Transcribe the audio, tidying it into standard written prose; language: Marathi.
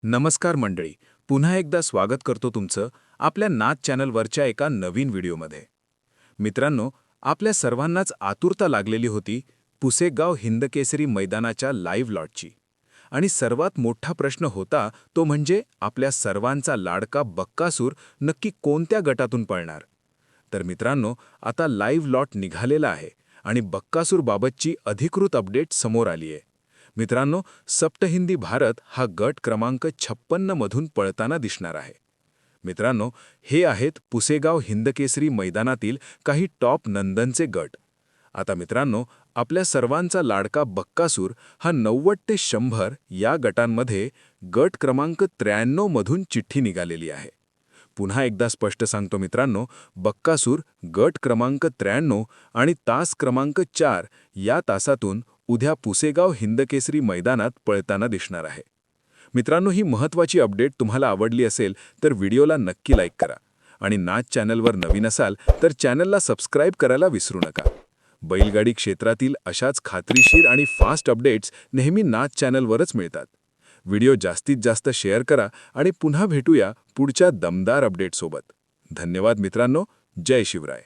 नमस्कार मंडळी, पुन्हा एकदा स्वागत करतो तुमचं आपल्या नाच चॅनलवरच्या एका नवीन व्हिडिओमध्ये. मित्रांनो, आपल्या सर्वांनाच आतुरता लागलेली होती पुसेगाव हिंदकेसरी मैदानाच्या लाईव्ह लॉटची. आणि सर्वात मोठा प्रश्न होता तो म्हणजे आपल्या सर्वांचा लाडका बक्कासूर नक्की कोणत्या गटातून पळणार. तर मित्रांनो, आता लाईव्ह लॉट निघालेला आहे आणि बक्कासूरबाबतची अधिकृत अपडेट समोर आली आहे. मित्रांनो, सप्तहिंदी भारत हा गट क्रमांक 56 मधून पळताना दिसणार आहे. मित्रांनो, हे आहेत पुसेगाव हिंदकेसरी मैदानातील काही टॉप नंदनचे गट. आता मित्रांनो, आपल्या सर्वांचा लाडका बक्कासूर हा 90 ते 100 या गटांमध्ये गट क्रमांक 93 मधून चिठ्ठी निघालेली आहे. पुन्हा एकदा स्पष्ट सांगतो मित्रांनो, बक्कासूर गट क्रमांक 93 आणि तास क्रमांक 4 या तासातून उद्या पुसेगाव हिंदकेसरी मैदानात पळताना दिसणार आहे. मित्रांनो, ही महत्त्वाची अपडेट तुम्हाला आवडली असेल तर व्हिडिओला नक्की लाईक करा आणि नाच चॅनलवर नवीन असाल तर चॅनलला सबस्क्राईब करायला विसरू नका. बैलगाडी क्षेत्रातील अशाच खात्रीशीर आणि फास्ट अपडेट्स नेहमी नाच चॅनलवरच मिळतात. व्हिडिओ जास्तीत जास्त शेअर करा आणि पुन्हा भेटूया पुढच्या दमदार अपडेटसोबत. धन्यवाद मित्रांनो. जय शिवराय.